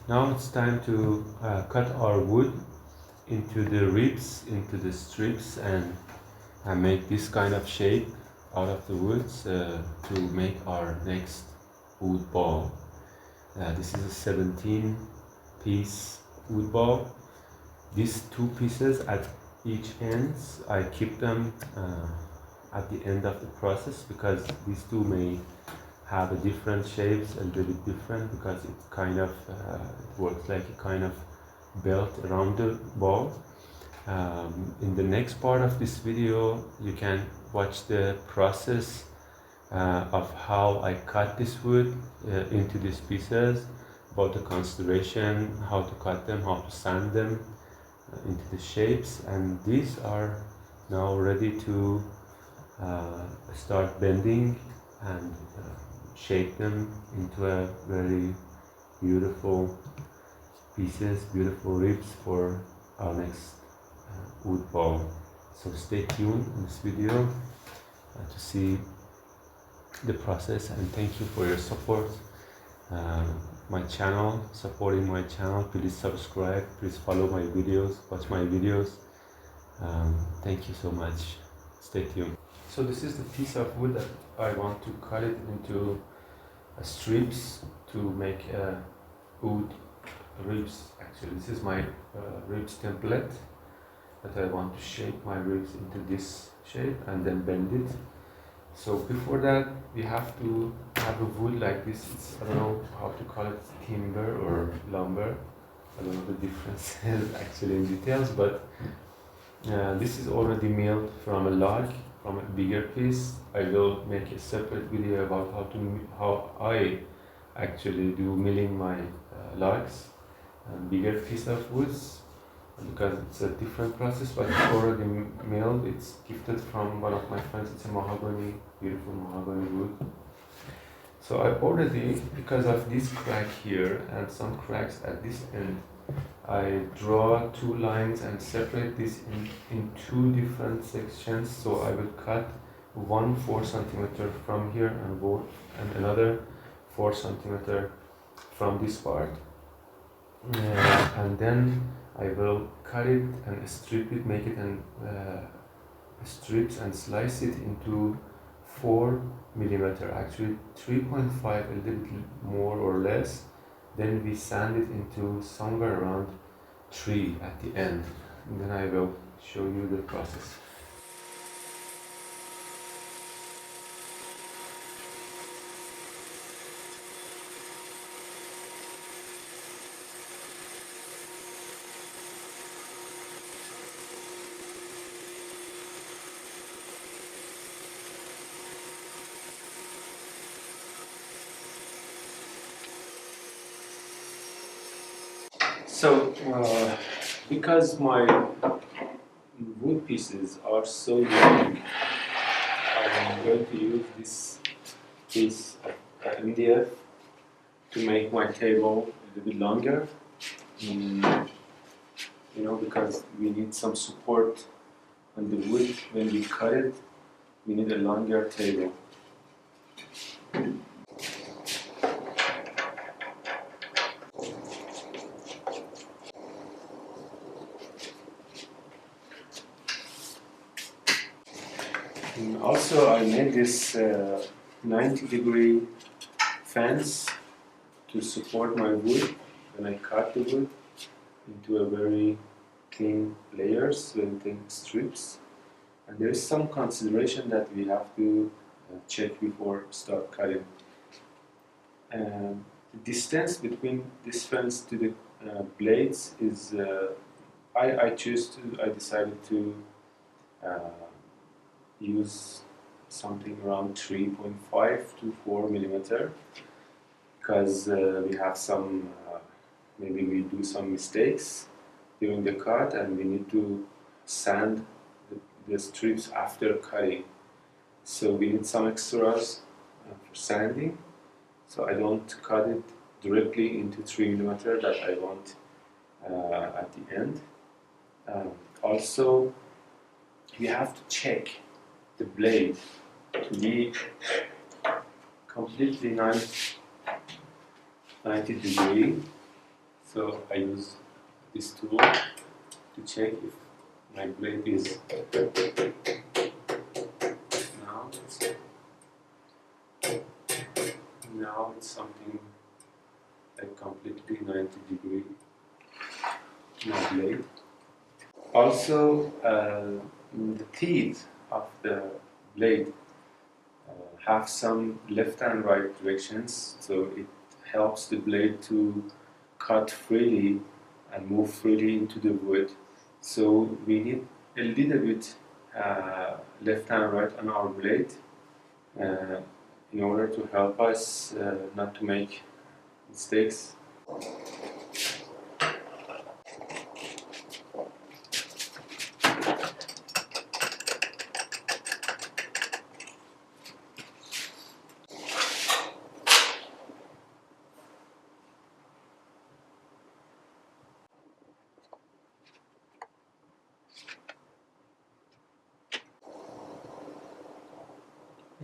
Now it's time to cut our wood into the ribs, into the strips, and make this kind of shape out of the woods to make our next wood ball. This is a 17-piece wood ball. These two pieces at each ends, I keep them at the end of the process because these two may have a different shapes, a little bit different, because it kind of it works like a kind of belt around the ball. In the next part of this video, you can watch the process of how I cut this wood into these pieces, about the consideration, how to cut them, how to sand them into the shapes, and these are now ready to start bending and shape them into a very beautiful pieces, beautiful ribs for our next wood ball. So stay tuned in this video to see the process, and thank you for your support. My channel, supporting my channel. Please subscribe, please follow my videos, watch my videos. Thank you so much. Stay tuned. So this is the piece of wood that I want to cut it into strips to make wood ribs. Actually, this is my ribs template that I want to shape my ribs into this shape and then bend it. So before that, we have to have a wood like this. I don't know how to call it, timber or lumber. I don't know the differences actually in details, but this is already milled from a log, from a bigger piece. I will make a separate video about how I actually do milling my logs and bigger piece of woods, because it's a different process, but it's already milled. It's gifted from one of my friends. It's a mahogany, beautiful mahogany wood. So I already, because of this crack here and some cracks at this end, I draw two lines and separate this in two different sections. So I will cut 4 centimeter from here and another 4 centimeter from this part, and then I will cut it and strip it, make it in strips and slice it into 4 millimeter, actually 3.5, a little bit more or less. Then we sand it into somewhere around 3 at the end, and then I will show you the process. So, because my wood pieces are so long, I'm going to use this piece of MDF to make my table a little bit longer. Because we need some support on the wood when we cut it, we need a longer table. And also, I made this 90-degree fence to support my wood. When I cut the wood into a very thin layers, very thin strips, and there is some consideration that we have to check before start cutting. The distance between this fence to the blades is I decided to use something around 3.5 to 4 millimeter, because we have some maybe we do some mistakes during the cut and we need to sand the strips after cutting, so we need some extras for sanding. So I don't cut it directly into 3 millimeter that I want at the end. Also, we have to check the blade to be completely 90 degree So I use this tool to check if my blade is now now it's something like completely 90-degree my blade. Also, the teeth of the blade have some left and right directions, so it helps the blade to cut freely and move freely into the wood. So we need a little bit left and right on our blade uh, in order to help us not to make mistakes.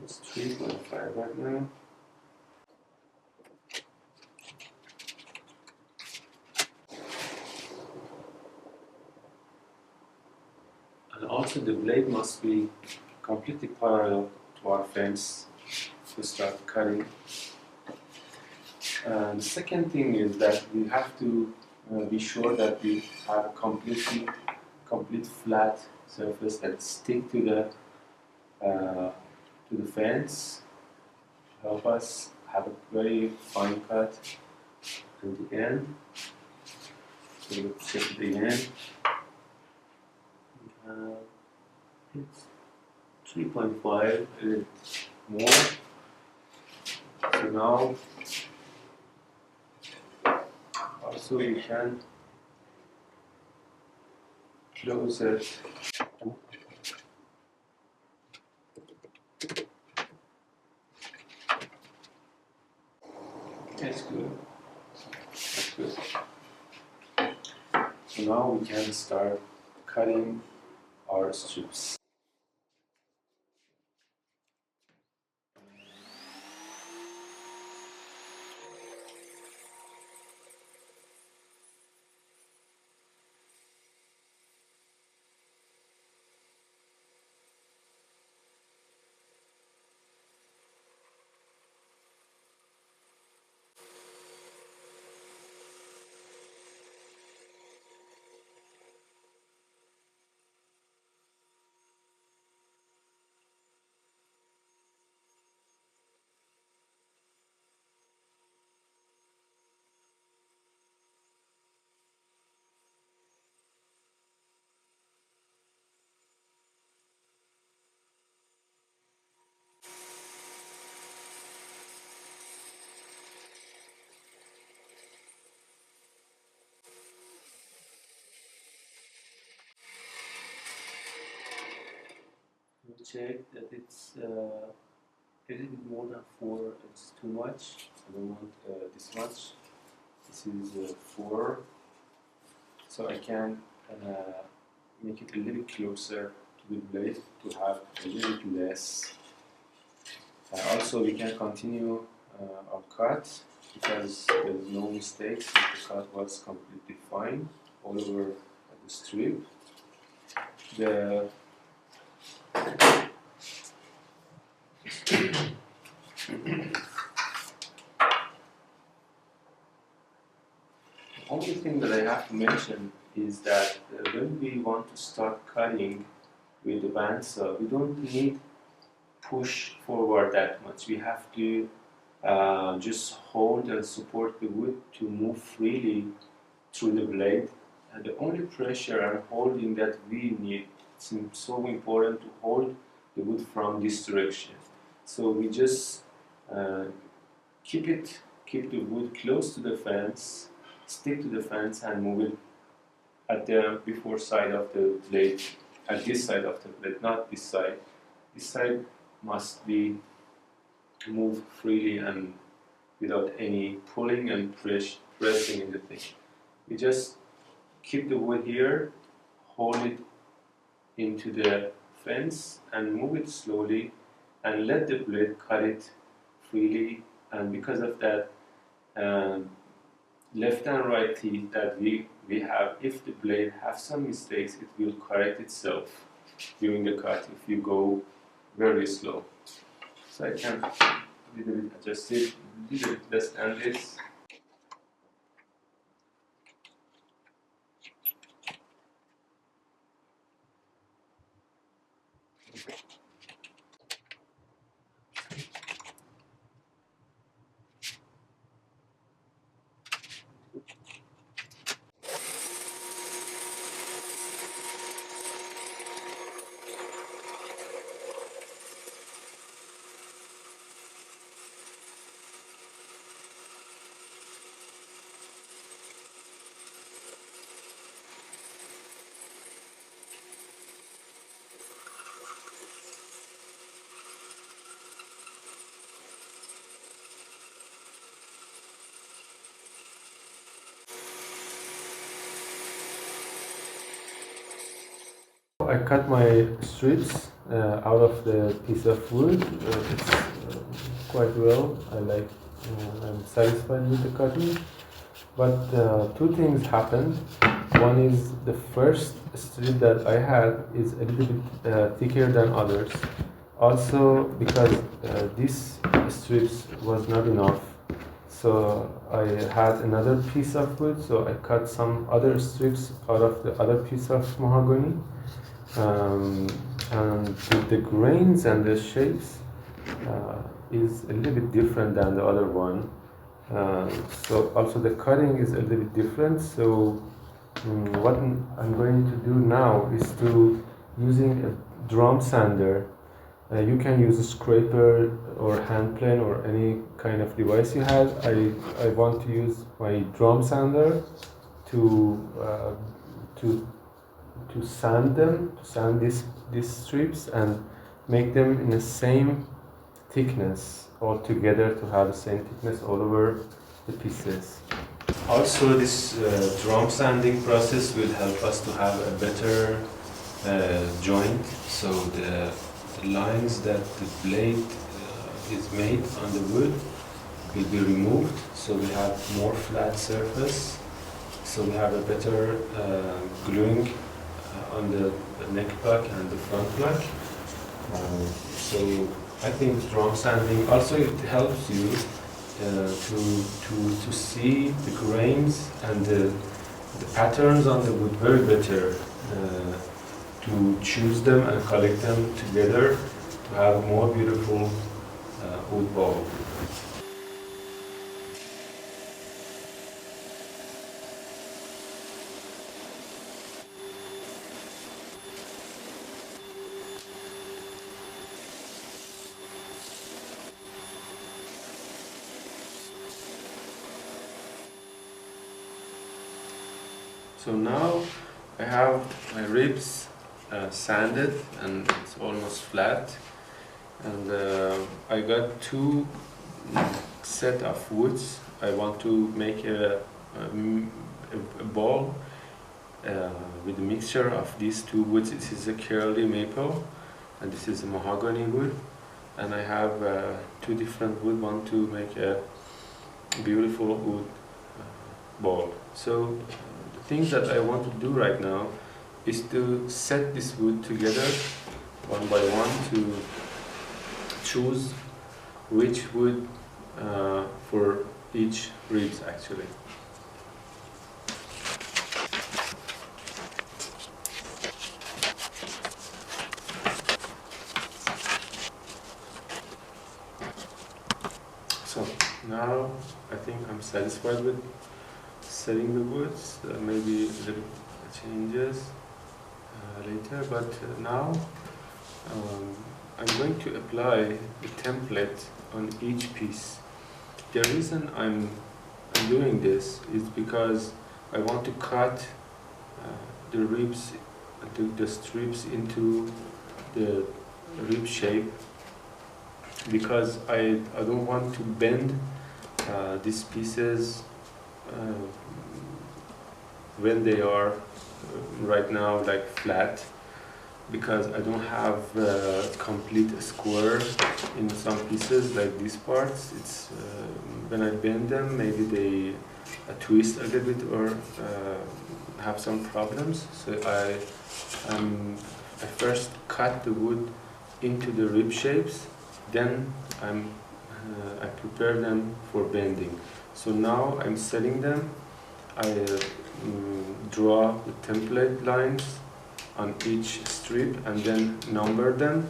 It's 3.5 right now. And also the blade must be completely parallel to our fence to start cutting. And the second thing is that we have to be sure that we have a complete flat surface that stick to the fence, help us have a very fine cut at the end. So let's check it again. It's 3.5, a little more. So now also you can close it. That's good. That's good. So now we can start cutting our strips. We'll check that it's a little bit more than 4. It's too much. I don't want this much. This is 4. So I can make it a little bit closer to the blade to have a little bit less. Also, we can continue our cut because there is no mistakes. The cut was completely fine all over the strip. The only thing that I have to mention is that when we want to start cutting with the bandsaw, we don't need push forward that much. We have to just hold and support the wood to move freely through the blade. And the only pressure and holding that we need, it's so important to hold the wood from this direction. So we just keep the wood close to the fence, stick to the fence and move it at the before side of the blade, at this side of the blade, not this side. This side must be moved freely and without any pulling and pressing in the thing. We just keep the wood here, hold it into the fence and move it slowly and let the blade cut it freely, and because of that left and right teeth that we have, if the blade has some mistakes, it will correct itself during the cut if you go very slow. So I can a little bit adjust it, a little bit less than this. I cut my strips out of the piece of wood. It's quite well. I'm satisfied with the cutting. But two things happened. One is the first strip that I had is a little bit thicker than others. Also because this strips was not enough. So I had another piece of wood, so I cut some other strips out of the other piece of mahogany. And the grains and the shapes is a little bit different than the other one. So also the cutting is a little bit different. So what I'm going to do now is to using a drum sander. You can use a scraper or hand plane or any kind of device you have. I want to use my drum sander to sand them, to sand these strips and make them in the same thickness all together, to have the same thickness all over the pieces. Also, this drum sanding process will help us to have a better joint, so the lines that the blade is made on the wood will be removed, so we have more flat surface, so we have a better gluing on the neck plug and the front plug. So I think drum sanding also it helps you to see the grains and the patterns on the wood very better, to choose them and collect them together to have a more beautiful wood bowl. So now I have my ribs sanded and it's almost flat, and I got two set of woods. I want to make a ball with a mixture of these two woods. This is a curly maple and this is a mahogany wood, and I have two different wood, want to make a beautiful wood ball. So the things that I want to do right now is to set this wood together one by one, to choose which wood for each ribs actually. So now I think I'm satisfied with setting the woods. Maybe a little changes later, but now I'm going to apply the template on each piece. The reason I'm doing this is because I want to cut the ribs, the strips into the rib shape, because I don't want to bend these pieces when they are right now like flat, because I don't have complete square in some pieces like these parts. It's when I bend them, maybe twist a little bit or have some problems. So I first cut the wood into the rib shapes, then I prepare them for bending. So now I'm setting them. I draw the template lines on each strip and then number them.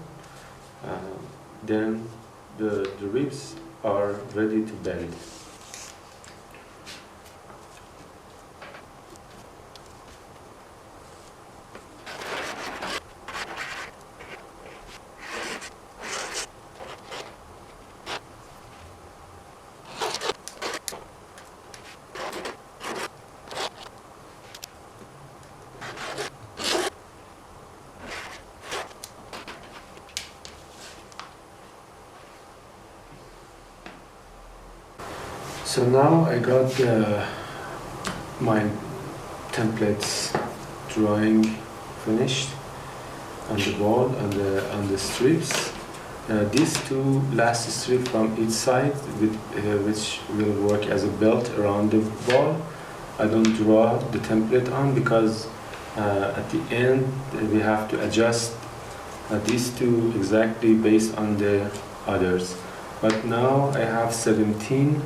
Then the ribs are ready to bend. So now I got my templates drawing finished on the wall on the strips. These two last strips from each side, which will work as a belt around the wall. I don't draw the template on because at the end we have to adjust these two exactly based on the others. But now I have 17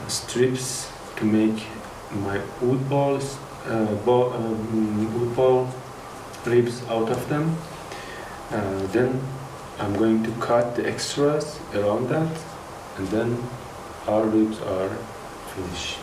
strips to make my wood balls, wood ball ribs out of them. Then I'm going to cut the extras around that, and then our ribs are finished.